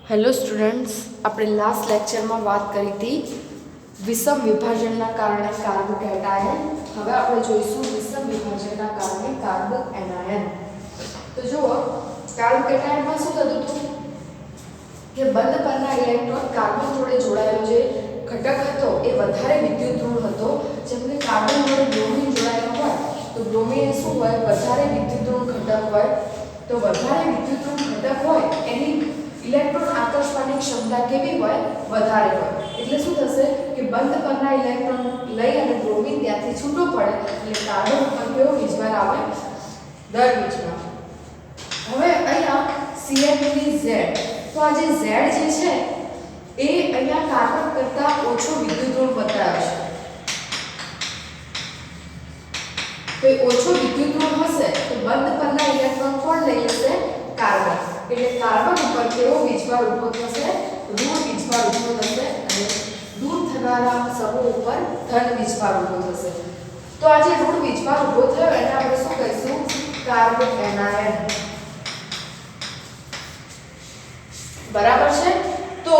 Hello students, આપણે last લેક્ચરમાં વાત કરી હતી વિષમ વિભાજનના કારણે કાર્બોકેટાયન. હવે આપણે જોઈશું વિષમ વિભાજનના કારણે કાર્બોએનાયન. તો જુઓ, કાર્બોકેટાયનમાં શું થતું હતું કે બંધ પરના ઇલેક્ટ્રોન કાર્બન જોડે જોડાયેલો જે ઘટક હતો એ વધારે વિદ્યુત ઋણ હતો. જેમ કે કાર્બન જોડે બ્રોમિન જોડાયેલો હોય તો બ્રોમિન શું હોય, વધારે વિદ્યુત ઋણ ઘટક હોય. તો વધારે વિદ્યુત ઋણ ઘટક હોય એની ઇલેક્ટ્રોન આકર્ષવાની ક્ષમતા કેવી હોય, વધારે હોય. એટલે શું થશે કે બંધ પરના ઇલેક્ટ્રોન લઈ અને બ્રોમિન ત્યાંથી છૂટો પડે એટલે કાર્બન ઉપર કેવો વીજભાર આવે, દર વીજભાર. હવે અહીંયા CN3Z, તો આ જે Z જે છે એ અહીંયા કાર્બન કરતા ઓછો વિદ્યુત ઋણ બતાવે છે. તો ઓછો વિદ્યુત ઋણ હશે તો બંધ પરના ઇલેક્ટ્રોન કોણ લઈ લેશે, કાર્બન. એટલે કાર્બન ઉપર કેવો વીજભાર ઉભો થશે, ઋણ વીજભાર ઉભો થશે અને દૂર થનારા સમૂહ ઉપર ધન વીજભાર ઉભો થશે. તો આ જે ઋણ વીજભાર ઉભો થયો એને આપણે શું કહીશું, કાર્બોએનાયન. બરાબર છે. તો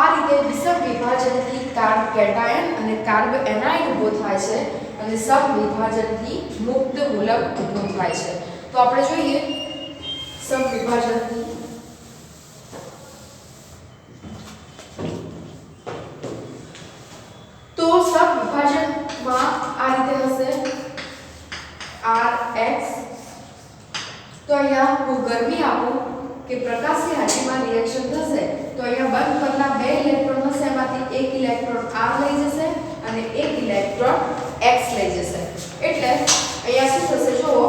આ રીતે વિષમ વિભાજનથી કાર્બોકેટાયન અને કાર્બોએનાયન ઉભો થાય છે અને સમ વિભાજનથી મુક્ત મૂલક ઉભો થાય છે. તો આપણે જોઈએ સમ વિભાજનથી તો સમ વિભાજનમાં આ રીતે હશે Rx. તો અહીંયા હું ગરમી આપું કે પ્રકાશની હાજરીમાં રિએક્શન થશે તો અહીંયા બંધ પરના બે ઇલેક્ટ્રોન હશે, એમાંથી એક ઇલેક્ટ્રોન R લઈ જશે અને એક ઇલેક્ટ્રોન X લઈ જશે. એટલે અહીંયા શું થશે, જુઓ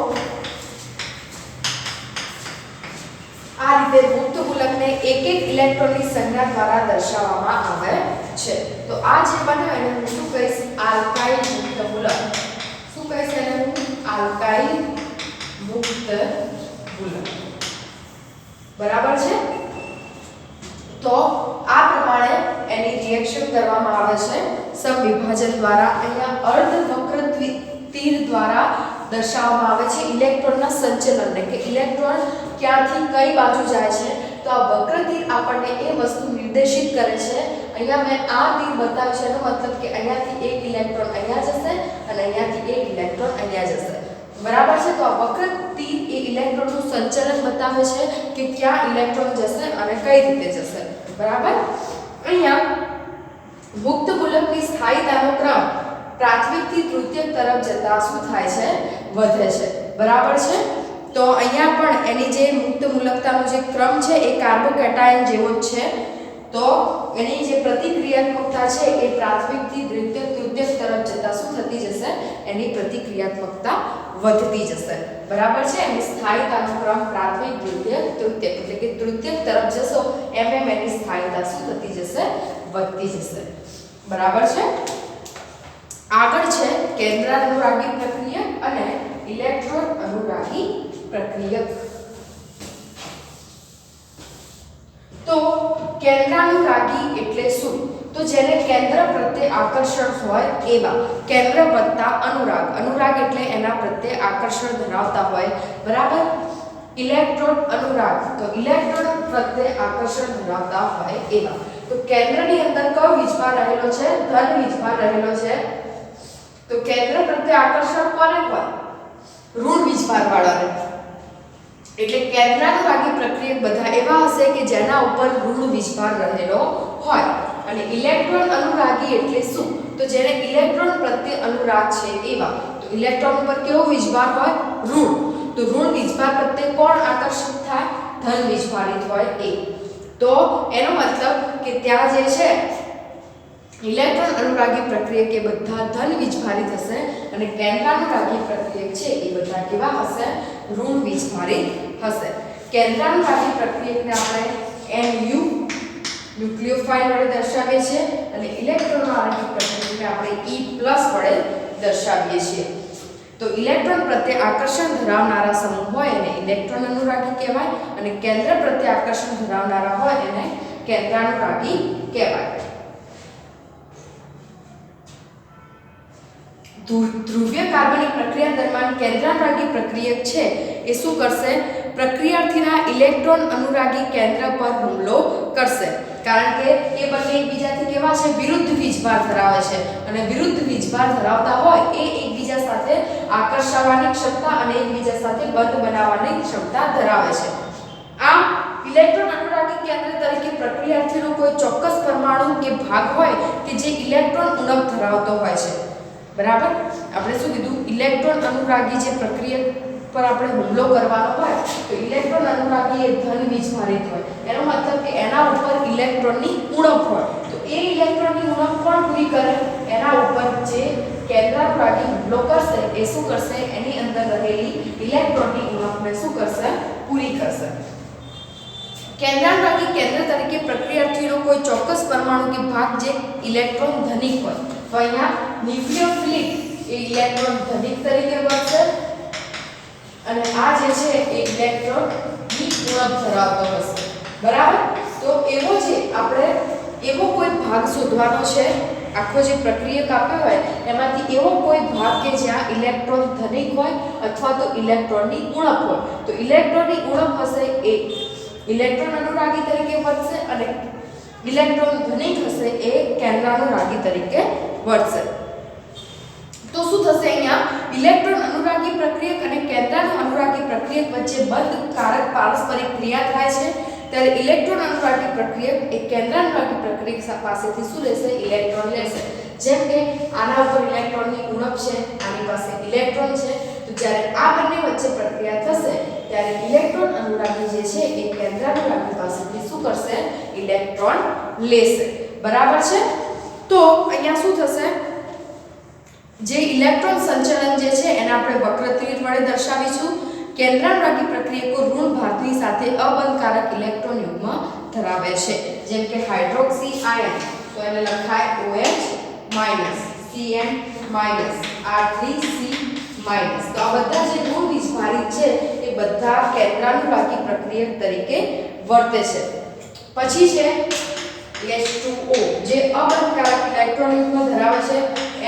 આ રીતે મુક્ત મૂલકને એક એક ઇલેક્ટ્રોનની સંજ્ઞા દ્વારા દર્શાવવામાં આવે છે. તો આ જે બને એને હું શું કહીશ, આલ્કાઇલ મુક્ત મૂલક. શું કહીશ એને હું, આલ્કાઇલ મુક્ત મૂલક. બરાબર છે. તો આ પ્રમાણે એની રિએક્શન કરવામાં આવે છે સમ વિભાજન દ્વારા. અહીંયા અર્ધવક્ર તીર દ્વારા દર્શાવવામાં આવે છે ઇલેક્ટ્રોનના સંચલનને, કે ઇલેક્ટ્રોન ક્યાંથી કઈ બાજુ જાય છે. તો આ વક્ર તીર આપણને એ વસ્તુ નિર્દેશિત કરે છે. અહીંયા મેં આ તીર બતાવ્યું છે એનો મતલબ કે અહીંયાથી એક ઇલેક્ટ્રોન અહીંયા જશે અને અહીંયાથી એક ઇલેક્ટ્રોન અહીંયા જશે. બરાબર છે. તો આ વક્ર તીર એ ઇલેક્ટ્રોનનું સંચલન બતાવે છે કે ક્યાં ઇલેક્ટ્રોન જશે અને કઈ રીતે જશે. બરાબર. અહીંયા મુક્ત મૂલકની સ્થાયીતાનો ક્રમ પ્રાથમિકથી તૃતીયક તરફ જતા શું થાય છે, વધે છે. બરાબર છે. તો અહીંયા પણ એની જે મુક્ત મૂલકતાનો જે ક્રમ છે એ કાર્બોકેટાયન જેવો જ છે. તો એની જે પ્રતિક્રિયાત્મકતા છે એ પ્રાથમિકથી તૃતીયક તરફ જતા શું થતી જશે, એની પ્રતિક્રિયાત્મકતા વધતી જશે. બરાબર છે. એની સ્થાયીતાનો ક્રમ પ્રાથમિક, તૃતીયક, એટલે કે તૃતીયક તરફ જશો એમ એની સ્થાયીતા શું થતી જશે, વધતી જશે. બરાબર છે. આગળ છે કેન્દ્ર અનુરાગી પ્રક્રિયક અને ઇલેક્ટ્રોન અનુરાગી પ્રક્રિયક. તો કેન્દ્રાનુરાગી એટલે શું, તો જેને કેન્દ્ર પ્રત્યે આકર્ષણ હોય એવા. કેન્દ્ર વત્તા અનુરાગ, અનુરાગ એટલે એના પ્રત્યે આકર્ષણ ધરાવતા હોય. બરાબર. ઇલેક્ટ્રોન અનુરાગ, તો ઇલેક્ટ્રોન પ્રત્યે આકર્ષણ ધરાવતા હોય એવા. તો કેન્દ્રની અંદર કયો વીજભાર રહેલો છે, ધન વીજભાર રહેલો છે. તો કેન્દ્ર પ્રત્યે આકર્ષણ કોને હોય, ઋણ વીજભાર વાળાને. એટલે કેન્દ્રાનુરાગી પ્રક્રિયક બધા એવા હશે કે જેના ઉપર ઋણ વીજભાર રહેલો હોય. અને ઇલેક્ટ્રોન અનુરાગી એટલે શું, તો જેને ઇલેક્ટ્રોન પ્રત્યે અનુરાગ છે એવા. તો ઇલેક્ટ્રોન ઉપર કેવો વીજભાર હોય, ઋણ. તો ઋણ વીજભાર પ્રત્યે કોણ આકર્ષિત થાય, ધન વીજભારિત હોય એ. તો એનો મતલબ કે ત્યાં જે છે ઇલેક્ટ્રોન અનુરાગી પ્રક્રિયક એ બધા ધન વીજભારિત હશે અને કેન્દ્રાનુરાગી પ્રક્રિયક છે એ બધા કેવા હશે, ઋણ વીજભારિત હશે. કેન્દ્રાનુરાગી પ્રક્રિયકને આપણે Nu ન્યુક્લિયોફાઇલ વડે દર્શાવીએ છીએ અને ઇલેક્ટ્રોનાનુરાગી પ્રક્રિયકને આપણે E+ વડે દર્શાવીએ છીએ. તો ઇલેક્ટ્રોન પ્રત્યે આકર્ષણ ધરાવનારા સમૂહ હોય એને ઇલેક્ટ્રોન અનુરાગી કહેવાય અને કેન્દ્ર પ્રત્યે આકર્ષણ ધરાવનારા હોય એને કેન્દ્રાનુરાગી કહેવાય. ધ્રુવીય કાર્બનિક પ્રક્રિયા દરમિયાન કેન્દ્રાનુરાગી પ્રક્રિયક છે એ શું કરશે, પ્રક્રિયાર્થીના ઇલેક્ટ્રોન અનુરાગી કેન્દ્ર પર હુમલો કરશે, કારણ કે એ બંને એકબીજાથી કેવા છે, વિરુદ્ધ વીજભાર ધરાવે છે, અને વિરુદ્ધ વીજભાર ધરાવતા હોય એ એકબીજા સાથે આકર્ષાવાની ક્ષમતા અને એકબીજા સાથે બંધ બનાવવાની ક્ષમતા ધરાવે છે. આમ ઇલેક્ટ્રોન અનુરાગી કેન્દ્ર તરીકે પ્રક્રિયાર્થીનો કોઈ ચોક્કસ પરમાણુ કે ભાગ હોય કે જે ઇલેક્ટ્રોન ઉણપ ધરાવતો હોય છે. બરાબર, આપણે શું કીધું, ઇલેક્ટ્રોન અનુરાગી જે પ્રક્રિયા પર આપણે હુમલો કરવાનો હોય તો ઇલેક્ટ્રોન અનુરાગી એ ધન વીજભારિત હોય, એનો મતલબ કે એના ઉપર ઇલેક્ટ્રોનની ઉણપ હોય. તો એ ઇલેક્ટ્રોનની ઉણપ કોણ પૂરી કરે, એના ઉપર જે કેન્દ્ર અનુરાગી હુમલો કરશે એ શું કરશે, એની અંદર રહેલી ઇલેક્ટ્રોનની ઉણપને શું કરશે, પૂરી કરશે. કેન્દ્રાનુરાગી કેન્દ્ર તરીકે પ્રક્રિયાર્થીનો કોઈ ચોક્કસ પરમાણુ કે ભાગ જે ઇલેક્ટ્રોન ધનિક હોય, તો અહીંયા ન્યુક્લિયોફિલિક એ ઇલેક્ટ્રોન ધનિક તરીકે વર્તે અને આ જે છે એ ઇલેક્ટ્રોન ની ઉણપ ધરાવતો હશે. બરાબર, તો એવો જે આપણે એવો કોઈ ભાગ શોધવાનો છે, આખો જે પ્રક્રિયક આપ્યો હોય એમાંથી એવો કોઈ ભાગ કે જ્યાં ઇલેક્ટ્રોન ધનિક હોય અથવા તો ઇલેક્ટ્રોનની ઉણપ હોય. તો ઇલેક્ટ્રોનની ઉણપ હશે એ ઇલેક્ટ્રોન અનુરાગી તરીકે વર્તશે અને ઇલેક્ટ્રોન ધનિક હશે એ કેન્દ્રાનુરાગી તરીકે વર્તશે. તો શું થશે, અહીંયા ઇલેક્ટ્રોન અનુરાગી પ્રક્રિયક અને કેન્દ્રાણુ અનુરાગી પ્રક્રિયક વચ્ચે બંધકારક પારસ્પરિક ક્રિયા થાય છે, ત્યારે ઇલેક્ટ્રોન અનુરાગી પ્રક્રિયક એ કેન્દ્રાનુરાગી પ્રક્રિયક પાસેથી શું લેશે, ઇલેક્ટ્રોન લેશે. જેમ કે આના ઉપર ઇલેક્ટ્રોનની ઉણપ છે, આની પાસે ઇલેક્ટ્રોન છે, તો જ્યારે આ બંને વચ્ચે પ્રક્રિયા થશે ત્યારે ઇલેક્ટ્રોન અનુરાગી જે છે એ કેન્દ્રાનુરાગી પાસેથી શું કરશે, ઇલેક્ટ્રોન લેશે. બરાબર છે, તો અહીંયા શું થશે, જે ઇલેક્ટ્રોન સંચલન જે છે એને આપણે વક્ર તીર વડે દર્શાવીશું. કેન્દ્રાનુરાગી પ્રક્રિયકો ઋણ ભારની સાથે અબંધકારક ઇલેક્ટ્રોન યુગ્મ ધરાવે છે, જેમ કે હાઇડ્રોક્સી આયન, તો એને લખાય OH- Cn- R3C-. તો આ બધા જે ઋણ વીજભારિત છે એ બધા કેન્દ્રાનુરાગી પ્રક્રિયક તરીકે વર્તે છે. પછી છે H2O, જે અબંધકારક ઇલેક્ટ્રોન યુગ્મ ધરાવે છે,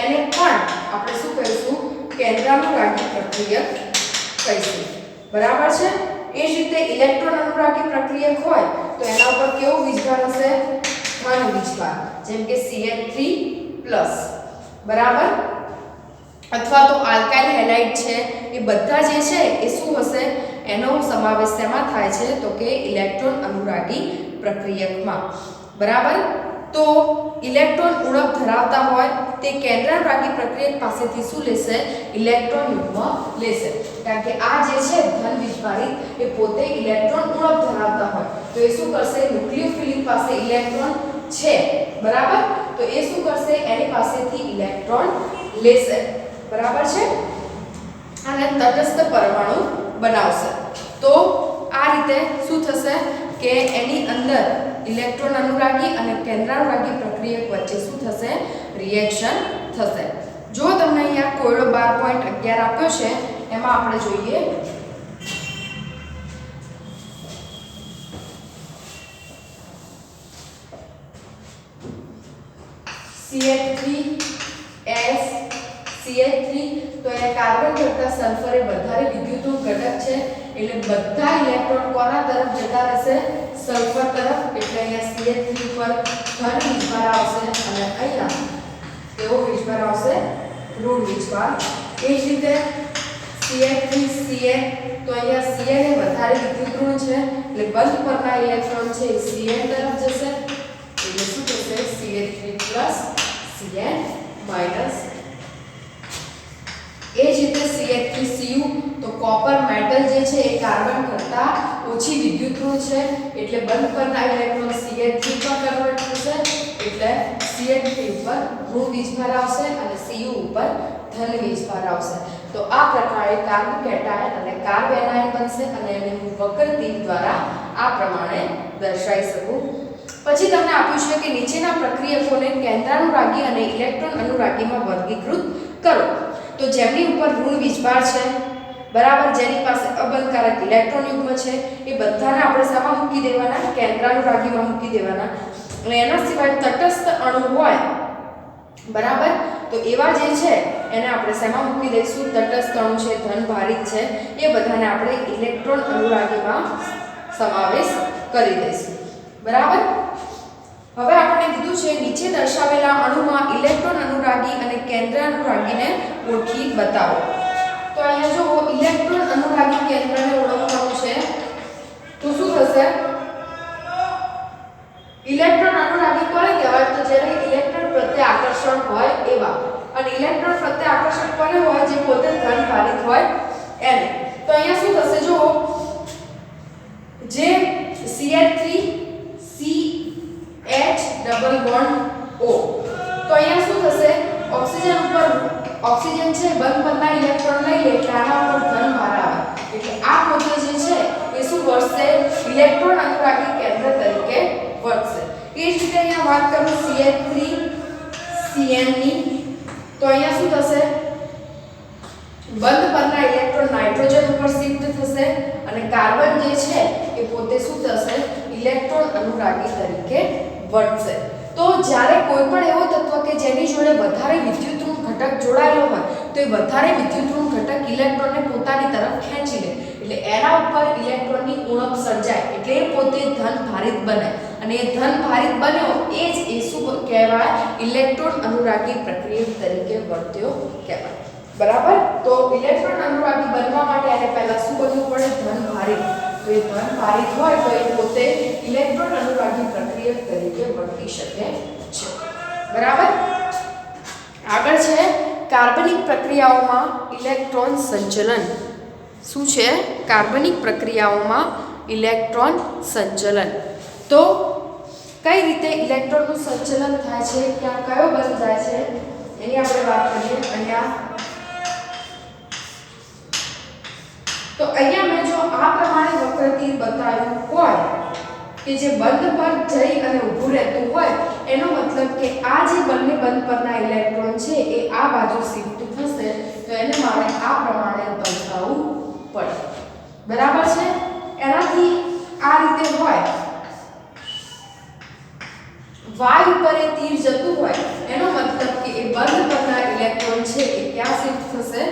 એને પણ આપણે શું કહીશું, કેન્દ્રાનુરાગી પ્રક્રિયક કહીશું. બરાબર છે, એ જ રીતે ઇલેક્ટ્રોન અનુરાગી પ્રક્રિયક હોય તો એના ઉપર કેવો વીજભાર હશે, ધન વીજભાર, જેમ કે CH3+. બરાબર, અથવા તો આલ્કાઇલ હેલાઇડ છે, એ બધા જે છે એ શું હશે, એનો સમાવેશ શેમાં થાય છે, તો કે ઇલેક્ટ્રોન અનુરાગી પ્રક્રિયકમાં. બરાબર, તો ઇલેક્ટ્રોન ઉણપ ધરાવતા હોય તે કેન્દ્રાનુરાગી પ્રક્રિયક પાસેથી શું લેશે, ઇલેક્ટ્રોન યુગ્મ લેશે, કારણ કે આ જે છે ધન વીજભારિત એ પોતે ઇલેક્ટ્રોન ઉણપ ધરાવતા હોય તો એ શું કરશે, ન્યુક્લિયોફિલિક પાસે ઇલેક્ટ્રોન છે. બરાબર, તો એ શું કરશે, એની પાસેથી ઇલેક્ટ્રોન લેશે. બરાબર છે, અને તટસ્થ પરમાણુ બનાવશે. તો આ રીતે શું થશે કે એની અંદર ઇલેક્ટ્રોન અનુરાગી અને કેન્દ્રાનુરાગી પ્રક્રિયક વચ્ચે શું થશે, રિએક્શન થશે. જો તમને અહીંયા કોયડો 12.11 આપ્યો છે એમાં આપણે જોઈએ CH3 તો એ કાર્બન કરતા સલ્ફર એ વધારે વિદ્યુતનું ઘટક છે, એટલે બધા ઇલેક્ટ્રોન કોના તરફ જતા રહેશે, સલ્ફર તરફ, એટલે અહીંયા CH3 પર ધન વીજભાર આવશે અને અહીંયા કેવો વીજભાર આવશે, ઋણ વીજભાર. એ જ રીતે CH3Cn, તો અહીંયા Cn એ વધારે વિદ્યુત ઋણ છે એટલે બંધ પરના ઇલેક્ટ્રોન છે એ Cn તરફ જશે, એટલે શું થશે, CH3+Cn-. એ જ રીતે CH3Cu, તો કોપર મેટલ જે છે એ કાર્બન કરતા ઓછી વિદ્યુત ઋણ છે એટલે બંધ પરના ઇલેક્ટ્રોન CH3 પર કન્વર્ટ થશે, એટલે CH3 પર ઋણ વીજભાર આવશે અને Cu ઉપર ધન વીજભાર આવશે. તો આ પ્રકારે કાર્બન કેટાયન અને કાર્બેનાયન બનશે અને એને હું વક્ર તીર દ્વારા આ પ્રમાણે દર્શાવી શકું. પછી તમને આપ્યું છે કે નીચેના પ્રક્રિયકોને કેન્દ્રાનુરાગી અને ઇલેક્ટ્રોન અનુરાગીમાં વર્ગીકૃત કરો. તો જેમની ઉપર ઋણ વીજભાર છે, બરાબર, જેની પાસે અબંધકારક ઇલેક્ટ્રોન યુગ્મ છે, એ બધાને આપણે શામાં મૂકી દેવાના, કેન્દ્રાનુરાગીમાં મૂકી દેવાના. અને એના સિવાય તટસ્થ અણુ હોય બરાબર. તો એવા જે છે એને આપણે શેમાં મૂકી દઈશું? તટસ્થ અણુ છે, ધન ભારિત છે, એ બધાને આપણે ઇલેક્ટ્રોન અનુરાગીમાં સમાવેશ કરી દઈશું. બરાબર. હવે આપણે કીધું છે નીચે દર્શાવેલા અણુમાં ઇલેક્ટ્રોન અનુરાગી અને કેન્દ્ર અનુરાગીને ઓળખી બતાવો. તો અહીંયા જો ઇલેક્ટ્રોન અનુરાગી કેન્દ્રને ઓળખવાનું છે તો શું થશે? ઇલેક્ટ્રોન અનુરાગી કોને કહેવાય? તો જેને ઇલેક્ટ્રોન પ્રત્યે આકર્ષણ હોય એવા. અને ઇલેક્ટ્રોન પ્રત્યે આકર્ષણ કોને હોય? જે પોતે ધન ભારિત હોય એને. તો અહીંયા શું થશે? જો જે CH3 CH double bond O. તો અહીંયા શું થશે? ઓક્સિજન ઉપર ઓક્સિજન છે બંધ પરના ઇલેક્ટ્રોન લઈ લે એટલે આના ઉપર ધન ભાર આવે. એટલે આ પોતે જે છે એ શું વર્તશે? ઇલેક્ટ્રોન અનુરાગી કેન્દ્ર તરીકે વર્તશે. એ જ રીતે અહીંયા વાત કરું CH3 Cn ની, તો અહીંયા શું થશે? બંધ પરના ઇલેક્ટ્રોન નાઇટ્રોજન ઉપર શિફ્ટ થશે અને કાર્બન જે છે એ પોતે શું થશે? ઇલેક્ટ્રોન અનુરાગી તરીકે વર્તશે. તો જ્યારે કોઈ પણ એવો તત્વ કે જેની જોડે વધારે વિદ્યુતઋણ ઘટક જોડાયેલો હોય તો એ વધારે વિદ્યુતઋણ ઘટક ઇલેક્ટ્રોનને પોતાની તરફ ખેંચી લે એટલે એના ઉપર ઇલેક્ટ્રોનની ઉણપ સર્જાય એટલે એ પોતે ધન ભારિત બને અને એ ધન ભારિત બન્યો એ જ એ શું કહેવાય? ઇલેક્ટ્રોન અનુરાગી પ્રક્રિયા તરીકે વર્ત્યો કહેવાય. બરાબર. તો ઇલેક્ટ્રોન અનુરાગી બનવા માટે એને પહેલા શું બનવું પડે? ધન ભારિત. તો એ ધન ભારિત હોય તો એ પોતે ઇલેક્ટ્રોન અનુરાગી પ્રક્રિયા તરીકે વર્તી શકે છે. બરાબર. આગળ છે કાર્બનિક પ્રક્રિયાઓમાં ઇલેક્ટ્રોન સંચલન. શું છે? કાર્બનિક પ્રક્રિયાઓમાં ઇલેક્ટ્રોન સંચલન. તો કઈ રીતે ઇલેક્ટ્રોનનું સંચલન થાય છે? ક્યાં કયો બંધ જાય છે એની આપણે વાત કરીએ. અહીંયા મેં જો આ પ્રમાણે વક્રતીર બતાવ્યું હોય કે જે બંધ પર જઈ અને ઊભું રહેતું હોય એનો મતલબ કે આ જે બંને બંધ પરના ઇલેક્ટ્રોન છે એ આ બાજુ શિફ્ટ થશે તો એને મારે આ પ્રમાણે બતાવવું પડે. બરાબર છે. એનાથી આ રીતે હોય y ઉપર એ તીર જતું હોય એનો મતલબ કે એ બંધ પરના ઇલેક્ટ્રોન છે એ ક્યાં શિફ્ટ થશે?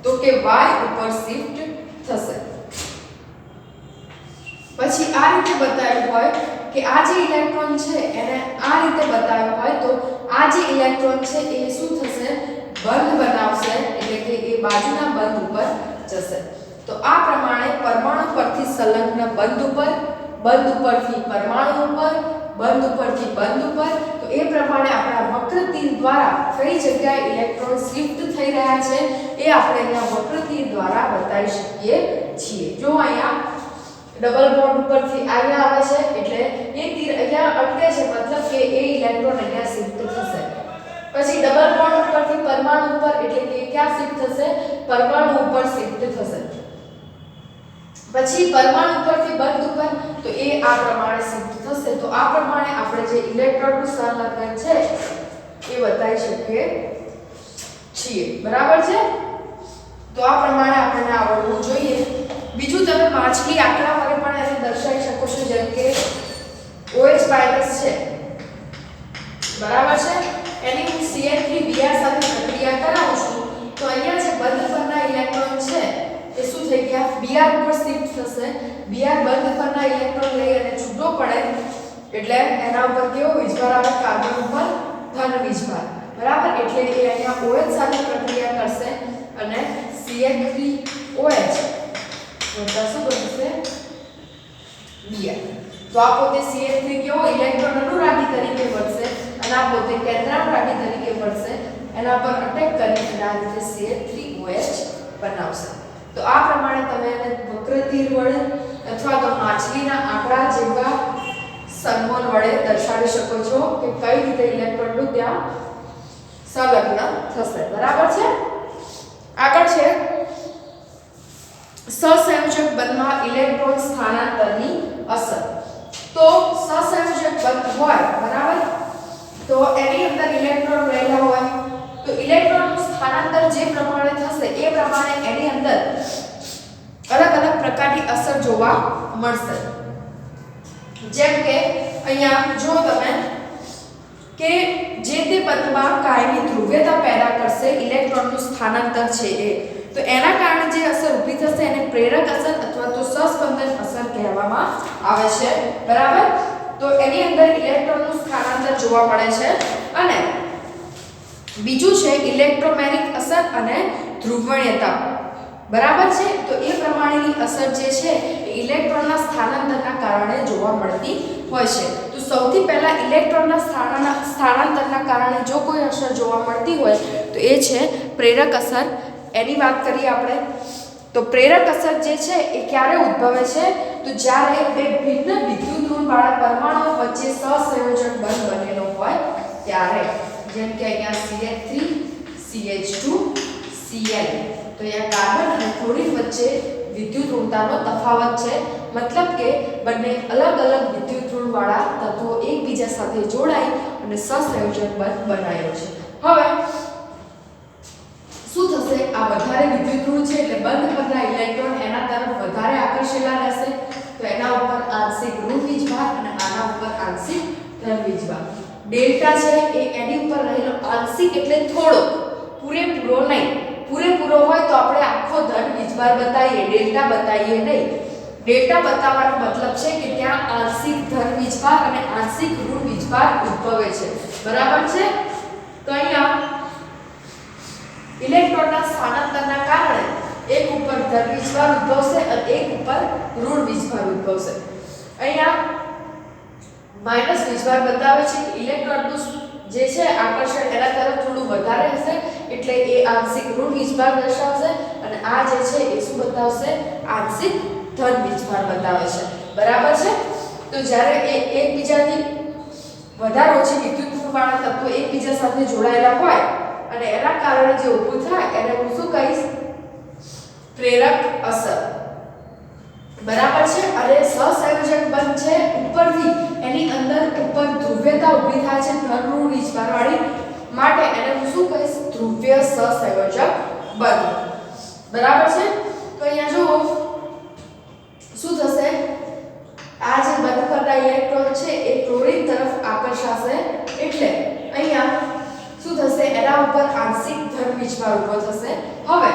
તો કે y ઉપર શિફ્ટ થશે. પછી આ રીતે બતાવ્યું હોય કે આ જે ઇલેક્ટ્રોન છે એને આ રીતે બતાવ્યું હોય તો આ જે ઇલેક્ટ્રોન છે એ શું થશે? બંધ બનાવશે એટલે કે એ બાજુના બંધ ઉપર જશે. તો આ પ્રમાણે પરમાણુ પરથી સંલગ્ન બંધ ઉપરથી પરમાણુ ઉપર, બંધ ઉપરથી બંધ ઉપર. તો એ પ્રમાણે આપણા વક્રતીર દ્વારા કઈ જગ્યાએ ઇલેક્ટ્રોન શિફ્ટ થઈ રહ્યા છે એ આપણે અહીંયા વક્રતીર દ્વારા બતાવી શકીએ છીએ. જો અહીંયા ડબલ બોન્ડ ઉપરથી અહીંયા આવે છે એટલે એ તીર અહીંયા અટકે છે મતલબ કે એ ઇલેક્ટ્રોન અહીંયા શિફ્ટ થશે. પછી ડબલ બોન્ડ ઉપરથી પરમાણુ ઉપર એટલે કે ક્યાં શિફ્ટ થશે? પરમાણુ ઉપર શિફ્ટ થશે. પછી પરમાણુ ઉપરથી બંધ ઉપર તો એ આ પ્રમાણે શિફ્ટ થશે. તો આ પ્રમાણે આપણે જે ઇલેક્ટ્રોનનું સંલગ્ન છે એ બતાવી શકીએ છીએ. બરાબર છે. તો આ પ્રમાણે આપણને આવડવું જોઈએ. બીજું તમે માછલી આંકડા વડે પણ એને દર્શાવી શકો છો જેમ કે OH વાયરસ છે. બરાબર છે. એની હું CH3Br સાથે પ્રક્રિયા કરાવું છું તો અહીંયા જે બંધ પરના ઇલેક્ટ્રોન છે એ શું થઈ ગયા? Br ઉપર શિફ્ટ થશે. Br બંધ પરના ઇલેક્ટ્રોન લઈ અને છૂટો પડે એટલે એના ઉપર કેવો વીજભાર આવે? કાર્બન ઉપર ધન વીજભાર. બરાબર. એટલે એ અહીંયા OH સાથે પ્રક્રિયા કરશે અને CH3OH વત્તા શું બનશે? Br. તો આ પોતે CH3 કેવો ઇલેક્ટ્રોન અનુરાગી તરીકે વર્તશે અને આ પોતે કેન્દ્રાનુરાગી તરીકે વર્તશે. એના પર અટેક કરી અને આ રીતે CH3OH બનાવશે. તો આ પ્રમાણે તમે એને વક્રતીર વડે અથવા તો માછલીના આંકડા જેવા સિમ્બોલ વડે દર્શાવી શકો છો કે કઈ રીતે ઇલેક્ટ્રોનનું ત્યાં સંલગ્ન થશે. બરાબર છે. આગળ છે સહસંયોજક બંધમાં ઇલેક્ટ્રોન સ્થાનાંતરની અસર. તો સહસંયોજક બંધ હોય બરાબર તો એની અંદર ઇલેક્ટ્રોન રહેલા હોય તો ઇલેક્ટ્રોનનું સ્થાનાંતર જે પ્રમાણે થશે એ પ્રમાણે એની અંદર અલગ અલગ પ્રકારની અસર જોવા મળશે. જેમ કે અહીંયા જો તમે કે જે તે પથમાં કાયમી ધ્રુવ્યતા પેદા કરશે ઇલેક્ટ્રોનનું સ્થાનાંતર છે એ, તો એના કારણે જે અસર ઊભી થશે એને પ્રેરક અસર અથવા તો સહસ્પંદન અસર કહેવામાં આવે છે, બરાબર. તો એની અંદર ઇલેક્ટ્રોનનું સ્થાનાંતર જોવા મળે છે. અને બીજું છે ઇલેક્ટ્રોમેગ્નેટિક અસર અને ધ્રુવણ્યતા, બરાબર છે. તો એ પ્રમાણેની અસર જે છે એ ઇલેક્ટ્રોનના સ્થાનાંતરના કારણે જોવા મળતી હોય છે. તો સૌથી પહેલા ઇલેક્ટ્રોનના સ્થાનાંતરના કારણે જો કોઈ અસર જોવા મળતી હોય તો એ છે પ્રેરક અસર. એની વાત કરીએ આપણે. તો પ્રેરક અસર જે છે એ ક્યારે ઉદ્ભવે છે, તો જ્યારે બે ભિન્ન વિદ્યુત ઋણવાળા પરમાણુઓ વચ્ચે સહસંયોજક બંધ બનેલો હોય ત્યારે. જેમ કે અહીંયા CH3 CH2 Cl. તો અહીંયા કાર્બન અને ક્લોરીન વચ્ચે વિદ્યુત ઋણતાનો તફાવત છે, મતલબ કે બંને અલગ અલગ વિદ્યુત ઋણવાળા તત્વો એકબીજા સાથે જોડાઈ અને સહસંયોજક બંધ બનાવ્યો છે. હવે શું થશે, આ વધારે વિદ્યુત ઋણ છે એટલે બંધ પરના ઇલેક્ટ્રોન એના તરફ વધારે આકર્ષેલા રહેશે. તો એના ઉપર આંશિક ઋણ વીજભાર અને આના ઉપર આંશિક ધન વીજભાર. ડેલ્ટા છે એ એની ઉપર રહેલો આંશિક એટલે થોડો, પૂરેપૂરો નહીં. પૂરેપૂરો હોય તો આપણે આખો ધન વીજભાર બતાવીએ, ડેલ્ટા બતાવીએ નહીં. ડેલ્ટા બતાવવાનો મતલબ છે કે ત્યાં આંશિક ધન વીજભાર અને આંશિક ઋણ વીજભાર ઉદ્ભવે છે, બરાબર છે. તો અહીંયા ઇલેક્ટ્રોનના સ્થાનાંતરના કારણે એક ઉપર ધન વીજભાર ઉદ્ભવશે અને એક ઉપર ઋણ વીજભાર ઉદ્ભવશે. અહીંયા માઈનસ વીજભાર બતાવે છે કે ઇલેક્ટ્રોનનું જે છે આકર્ષણ એના તરફ થોડું વધારે હશે એટલે એ આંશિક ઋણ વીજભાર દર્શાવશે અને આ જે છે એ શું બતાવશે, આંશિક ધન વીજભાર બતાવે છે, બરાબર છે. તો જ્યારે એ એકબીજાથી વધારે ઓછી વિદ્યુત ઋણવાળા તત્વો એકબીજા સાથે જોડાયેલા હોય અને એના કારણે જે ઊભું થાય એને હું શું કહીશ, પ્રેરક અસર, બરાબર છે. અને સહસંયોજક બંધ છે ઉપરથી એની અંદર ઉપર ધ્રુવ્યતા ઊભી થાય છે ધન ઋણ વીજભાર વાળી, માટે એને હું શું કહીશ, ધ્રુવ્ય સહસંયોજક બંધ, બરાબર છે. તો અહીંયા જુઓ શું થશે, આ જે બંધ પરના ઇલેક્ટ્રોન છે એ ક્લોરીન તરફ આકર્ષાશે એટલે અહીંયા શું થશે, એના ઉપર આંશિક ધન વીજભાર ઊભો થશે. હવે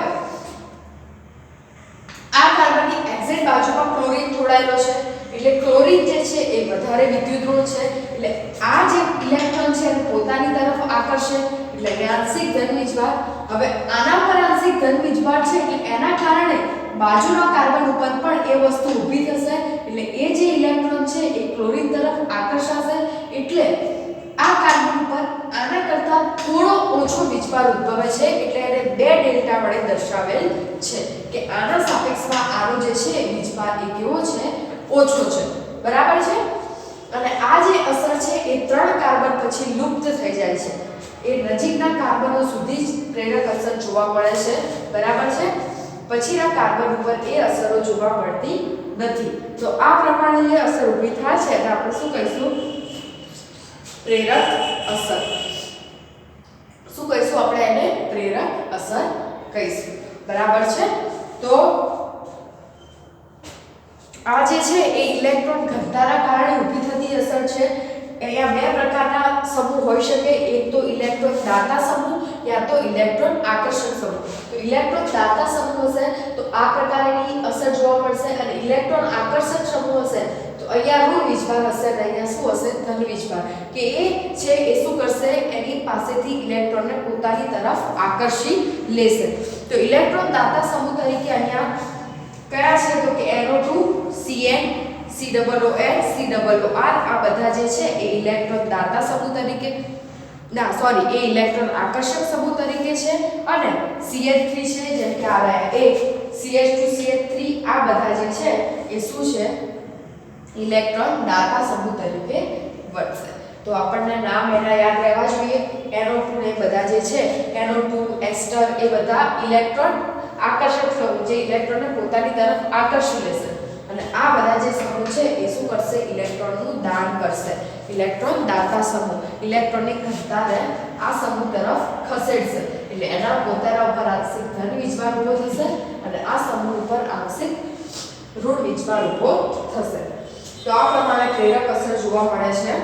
આ કાર્બનની એક્ઝેટ બાજુમાં ક્લોરીન જોડાયેલો છે એટલે ક્લોરીન જે છે એ વધારે વિદ્યુત ઋણ છે એટલે આ જે ઇલેક્ટ્રોન છે એ પોતાની તરફ આકર્ષે એટલે આંશિક ધન વીજભાર. હવે આના પર આંશિક ધન વીજભાર છે એટલે એના કારણે બાજુના કાર્બન ઉપર પણ એ વસ્તુ ઊભી થશે એટલે એ જે ઇલેક્ટ્રોન છે એ ક્લોરીન તરફ આકર્ષાશે એટલે આ કાર્બન ઉપર આના કરતાં થોડો ઓછો વીજભાર ઉદ્ભવે છે એટલે એને બે ડેલ્ટા વડે દર્શાવેલ છે કે આના સાપેક્ષમાં આનો જે છે વીજભાર એ કેવો છે, ઓછો છે, બરાબર છે. અને આ જે અસર છે એ 3 કાર્બન પછી લુપ્ત થઈ જાય છે, એ નજીકના કાર્બનો સુધી જ પ્રેરક અસર જોવા મળે છે, બરાબર છે. પછીના કાર્બન ઉપર એ અસરો જોવા મળતી નથી. તો આ પ્રમાણે જે અસર ઊભી થાય છે એટલે આપણે શું કહીશું, પ્રેરક અસર. શું કહીશું આપણે એને, પ્રેરક અસર કહીશું, બરાબર છે. તો આ જે છે એ ઇલેક્ટ્રોન ઘનતાના કારણે ઊભી થતી અસર છે. અહીંયા બે પ્રકારના સમૂહ હોઈ શકે, એક તો ઇલેક્ટ્રોન દાતા સમૂહ યા તો ઇલેક્ટ્રોન આકર્ષક સમૂહ. તો ઇલેક્ટ્રોન દાતા સમૂહ હશે તો આ પ્રકારની અસર જોવા મળશે અને ઇલેક્ટ્રોન આકર્ષક સમૂહ હશે તો અહીંયા ઋણ વીજભાર હશે અને અહીંયા શું હશે, ધન વીજભાર, કે એ છે એ શું કરશે, એની પાસેથી ઇલેક્ટ્રોનને પોતાની તરફ આકર્ષી લેશે. તો ઇલેક્ટ્રોન દાતા સમૂહ તરીકે અહીંયા કયા છે તો કે NO2 Cn COON COOR આ બધા જે છે એ ઇલેક્ટ્રોન દાતા સમૂહ તરીકે એ ઇલેક્ટ્રોન આકર્ષક સમૂહ તરીકે છે અને CH3 છે જેમ કે આ CH2 CH3 આ બધા જે છે એ શું છે, ઇલેક્ટ્રોન દાતા સમૂહ તરીકે વર્તશે. તો આપણને નામ એના યાદ રહેવા જોઈએ. NO2 ને બધા જે છે NO2 એસ્ટર એ બધા ઇલેક્ટ્રોન આકર્ષક સમૂહ જે ઇલેક્ટ્રોનને પોતાની તરફ આકર્ષી લેશે અને આ બધા જે સમૂહ છે એ શું કરશે, ઇલેક્ટ્રોનનું દાન કરશે. ઇલેક્ટ્રોન દાતા સમૂહ ઇલેક્ટ્રોનિક ઘનતાને આ સમૂહ તરફ ખસેડશે એટલે એના પોતાના ઉપર આંશિક ધન વીજભાર ઊભો થશે અને આ સમૂહ ઉપર આંશિક ઋણ વીજભાર ઊભો થશે. તો આ પ્રમાણે પ્રેરક અસર જોવા મળે છે.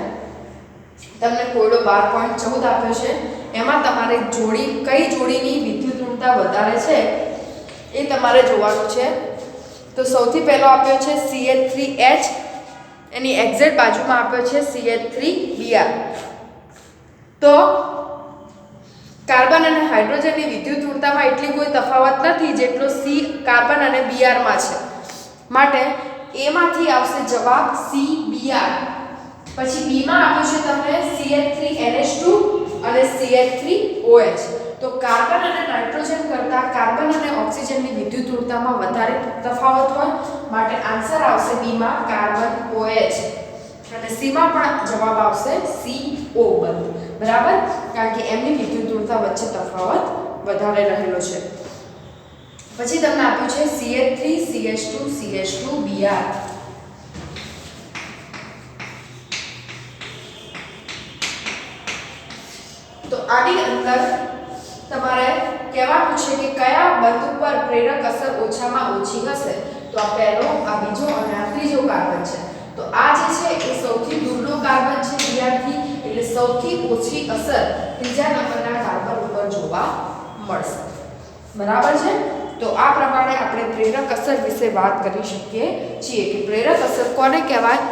તમને કોયડો 12.14 આપ્યો છે, એમાં તમારે જોડી કઈ જોડીની વિદ્યુત ઋણતા વધારે છે એ તમારે જોવાનું છે. તો સૌથી પહેલો આપ્યો છે CH3H, એની એક્ઝેક્ટ બાજુમાં આપ્યો છે CH3Br. તો કાર્બન અને હાઇડ્રોજનની વિદ્યુત ઋણતામાં એટલી કોઈ તફાવત નથી જેટલો C કાર્બન અને Br માં છે. માટે A માંથી આવશે જવાબ CBr. પછી B માં આપ્યું છે તમને CH3NH2 અને CH3OH. તો કાર્બન અને નાઇટ્રોજન કરતા કાર્બન અને ઓક્સિજનની વિદ્યુત ઋણતામાં વધારે તફાવત હોય, માટે આન્સર આવશે B માં કાર્બન OH. અને C માં પણ જવાબ આવશે CO બંધ. બરાબર, કારણ કે એમની વિદ્યુત ઋણતા વચ્ચે તફાવત વધારે રહેલો છે. પછી તમને આપ્યું છે CH3 CH2 CH2 Br. તો આની અંદર તમારે કહેવાનું છે કે કયા બંધ ઉપર પ્રેરક અસર ઓછામાં ઓછી હશે. તો આ પહેલો, આ બીજો અને આ ત્રીજો કાર્બન છે. તો આ જે છે એ સૌથી દૂરનો કાર્બન છે Br થી, એટલે સૌથી ઓછી અસર ત્રીજા નંબરના કાર્બન ઉપર જોવા મળશે. બરાબર છે. તો આ પ્રમાણે આપણે પ્રેરક અસર વિશે વાત કરી શકીએ છીએ કે પ્રેરક અસર કોને કહેવાય.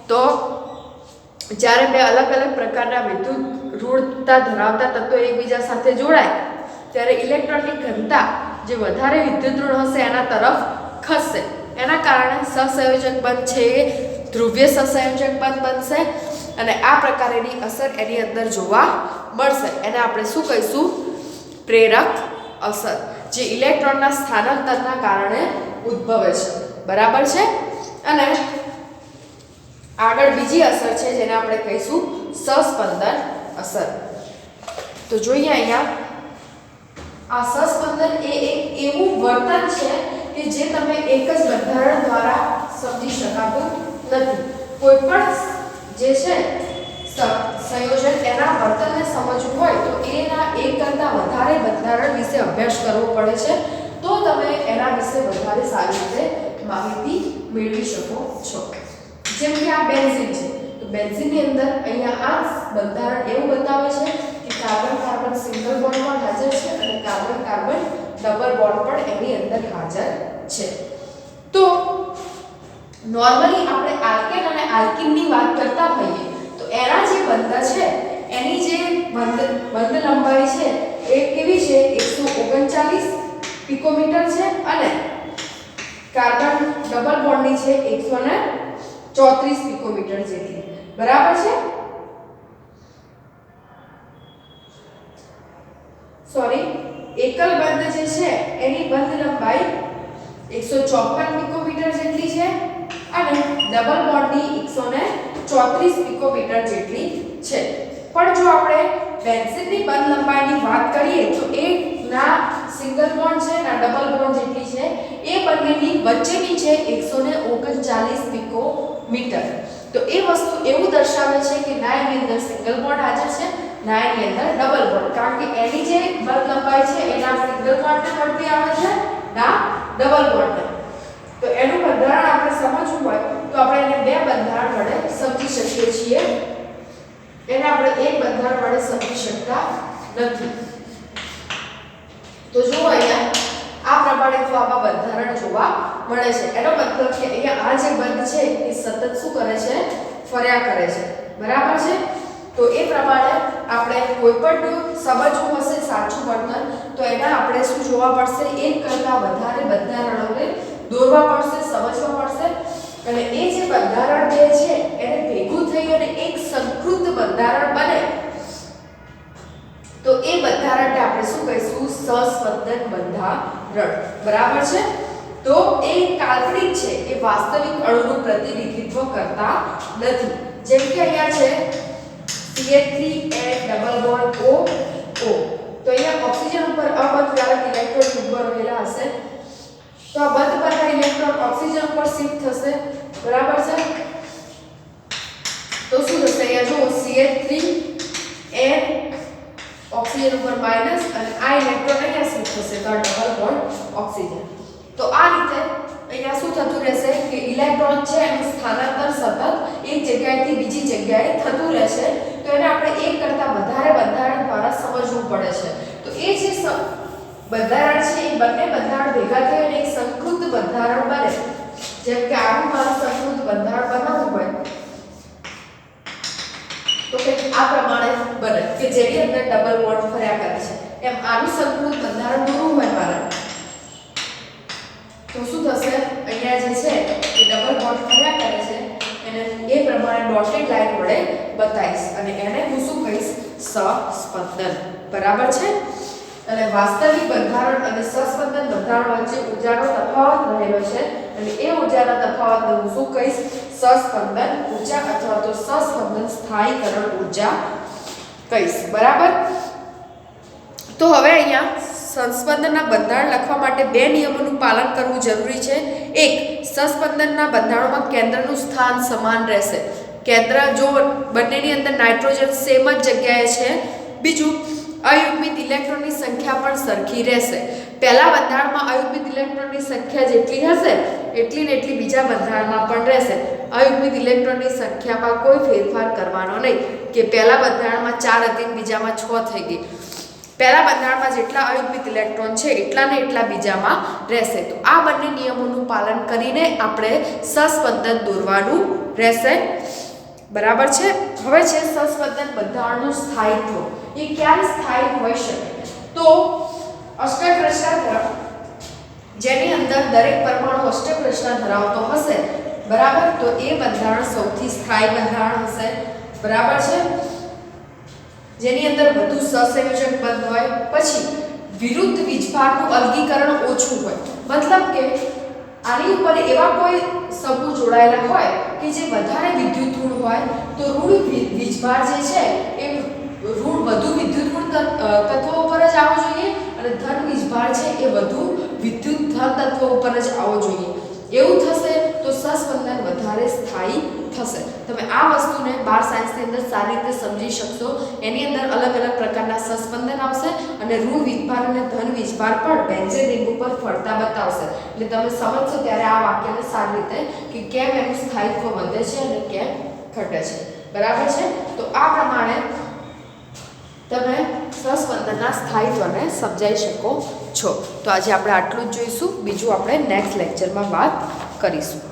તો જ્યારે બે અલગ અલગ પ્રકારના વિદ્યુત ઋણતા ધરાવતા તત્વો એકબીજા સાથે જોડાય ત્યારે ઇલેક્ટ્રોનની ઘનતા જે વધારે વિદ્યુત ઋણ હશે એના તરફ ખસશે. એના કારણે સહસંયોજક બંધ છે એ ધ્રુવીય સહસંયોજક બંધ બનશે અને આ પ્રકારની અસર એની અંદર જોવા મળશે. એને આપણે શું કહીશું? પ્રેરક અસર, જે ઇલેક્ટ્રોનના સ્થાનાંતરના કારણે ઉદ્ભવે છે. બરાબર છે. અને આગળ બીજી અસર છે જેને આપણે કહીશું સહસ્પંદન અસર. તો જોઈએ અહીંયા, આ સહસ્પંદન એ એક એવું વર્તન છે કે જે તમે એક જ બંધારણ દ્વારા સમજી શકાતું નથી. કોઈ પણ જે છે સંયોજન એના વર્તનને સમજવું હોય તો એના એક કરતાં વધારે બંધારણ વિશે અભ્યાસ કરવો પડે છે. તો તમે એના વિશે વધારે સારી રીતે માહિતી મેળવી શકો છો. જેમ કે આ બેન્ઝીન છે, તો બેન્ઝીનની અંદર અહીંયા આ બંધારણ એવું બતાવે છે કે કાર્બન કાર્બન સિંગલ બોન્ડ પણ હાજર છે અને કાર્બન કાર્બન ડબલ બોન્ડ પણ એની અંદર હાજર છે. તો નોર્મલી આપણે આલ્કેન અને આલ્કીનની વાત કરતા હોઈએ તો એના જે બંધ છે એની જે બંધ લંબાઈ છે એ કેવી છે? 139 પિકોમીટર છે અને કાર્બન ડબલ બોન્ડની છે 134 પિકોમીટર જેટલી. બરાબર છે. સોરી, એકલ બંધ જે છે એની બંધ લંબાઈ 154 પિકોમીટર જેટલી છે અને ડબલ બોન્ડની 134 પિકોમીટર જેટલી છે. પણ જો આપણે બેન્ઝીનની બંધ લંબાઈની વાત કરીએ તો એ ના સિંગલ બોન્ડ છે ના ડબલ બોન્ડ જેટલી છે. એ બંનેની વચ્ચેની છે 139 પિકોમીટર. તો એ વસ્તુ એવું દર્શાવે છે કે ના એની અંદર સિંગલ બોન્ડ હાજર છે ના એની અંદર ડબલ બોન્ડ, કારણ કે એની જે બંધ લંબાઈ છે એના સિંગલ બોન્ડને મળતી આવે છે ના ડબલ બોન્ડને. તો એનું બંધારણ આપણે સમજવું હોય તો આપણે એને બે બંધારણ વડે સમજી શકીએ છીએ. એને આપણે એક બંધારણ વડે સમજી શકતા નથી. તો જો અહીંયા આ પ્રમાણે તો આવા બંધારણ જોવા મળે છે. એનો મતલબ કે અહીંયા આ જે બંધ છે એ સતત શું કરે છે? ફર્યા કરે છે. બરાબર છે. તો એ પ્રમાણે આપણે કોઈ પણ સમજવું હશે સાચું વર્તન તો એના આપણે શું જોવા પડશે? એક કરતાં વધારે બંધારણોને દોરવા પડશે, સમજવા પડશે અને એ જે બંધારણ બે છે એને ભેગું થઈ અને એક સંકૃત બંધારણ બને તો એ બંધારણને આપણે શું કહીશું? સહસ્પંદન બંધારણ. બરાબર છે. તો એ કાલ્પનિક છે, એ વાસ્તવિક અણુનું પ્રતિનિધિત્વ કરતા નથી. જેમ કે અહીંયા છે CH3H double bond O O. તો અહીંયા ઓક્સિજન ઉપર અબંધકારક ઇલેક્ટ્રોન ઉભો રહેલા હશે. તો આ બંધ પરના ઇલેક્ટ્રોન ઓક્સિજન ઉપર શિફ્ટ થશે. બરાબર છે. તો શું થશે? અહીંયા જો CH3N ઓક્સિજન ઉપર માઈનસ અને આ ઇલેક્ટ્રોન અહીંયા શિફ્ટ થશે તો આ ડબલ બોન્ડ ઓક્સિજન. તો આ રીતે અહીંયા શું થતું રહેશે કે ઇલેક્ટ્રોન છે એનું સ્થાનાંતર સતત એક જગ્યાએથી બીજી જગ્યાએ થતું રહેશે. તો બંધારણ છે એ બંને બંધારણ ભેગા થઈને એક સંકૃત બંધારણ બને. જેમ કે આનું મારે સંકૃત બંધારણ બનાવવું હોય તો કંઈક આ પ્રમાણે બને કે જેની અંદર ડબલ બોન્ડ ફર્યા કરે છે. એમ આનું સંકૃત બંધારણ દોરવું હોય મારે તો શું થશે? અહીંયા જે છે એ ડબલ બોન્ડ ફર્યા કરે છે એને એ પ્રમાણે ડોટેડ લાઈન વડે બતાવીશ અને એને હું શું કહીશ? સસ્પંદન. બરાબર છે? અને વાસ્તવિક બંધારણ અને સસ્પંદન બંધારણ વચ્ચે ઊર્જાનો તફાવત રહેલો છે અને એ ઊર્જાના તફાવતને હું શું કહીશ? સસ્પંદન ઊર્જા અથવા તો સસ્પંદન સ્થાયીકરણ ઊર્જા કહીશ. બરાબર? તો હવે અહીંયા સસ્પંદનના બંધારણ લખવા માટે બે નિયમોનું પાલન કરવું જરૂરી છે. એક, સસ્પંદનના બંધારણોમાં કેન્દ્રનું સ્થાન સમાન રહેશે. કેન્દ્ર જો બંનેની અંદર નાઇટ્રોજન સેમ જ જગ્યાએ છે. બીજું, અયુગ્મિત ઇલેક્ટ્રોનની સંખ્યા પણ સરખી રહેશે. પહેલા બંધારણમાં અયુગ્મિત ઇલેક્ટ્રોનની સંખ્યા જેટલી હશે એટલી ને એટલી બીજા બંધારણમાં પણ રહેશે. અયુગ્મિત ઇલેક્ટ્રોનની સંખ્યામાં કોઈ ફેરફાર કરવાનો નહીં કે પહેલા બંધારણમાં 4 હતી બીજામાં 6 થઈ ગઈ. પહેલા બંધારણમાં જેટલા અયુગ્મિત ઇલેક્ટ્રોન છે એટલા ને એટલા બીજામાં રહેશે. તો આ બંને નિયમોનું પાલન કરીને આપણે સસ્પંદન દોરવાનું રહેશે. બરાબર છે? હવે છે સસ્પંદન બંધારણનું સ્થાયિત્વ. એ ક્યારે સ્થાયી હોઈ શકે? તો અષ્ટક જેની અંદર દરેક પરમાણુ અષ્ટક રચના ધરાવતો હશે. બરાબર? તો એ બંધારણ સૌથી સ્થાયી બંધારણ હશે. બરાબર છે? જેની અંદર વધુ સહસંયોજક બંધ હોય. પછી વિરુદ્ધ વીજભારનું અલગીકરણ ઓછું હોય. મતલબ કે આની ઉપર એવા કોઈ સમૂહ જોડાયેલા હોય કે જે વધારે વિદ્યુત ઋણ હોય તો ઋણ વીજભાર જે છે એ વધુ વિદ્યુત તત્વો ઉપર જ આવવો જોઈએ અને ધન વીજભાર છે એ વધુ વિદ્યુત ધન તત્વો ઉપર જ આવવો જોઈએ. એવું થશે તો સસ્પંદન વધારે સ્થાયી થશે. તમે આ વસ્તુને બાર સાયન્સની અંદર સારી રીતે સમજી શકશો. એની અંદર અલગ અલગ પ્રકારના સસ્પંદન આવશે અને ઋણ વીજભાર અને ધન વીજભાર પણ બેન્ઝીન રિંગ ઉપર ફરતા બતાવશે. એટલે તમે સમજશો ત્યારે આ વાક્યને સારી રીતે કે કેમ એનું સ્થાયિત્વ વધે છે અને કેમ ઘટે છે. બરાબર છે? તો આ પ્રમાણે તમે સસ્પંદનના સ્થાયિત્વને સમજાઈ શકો છો. તો આજે આપણે આટલું જ જોઈશું. બીજું આપણે નેક્સ્ટ લેક્ચરમાં વાત કરીશું.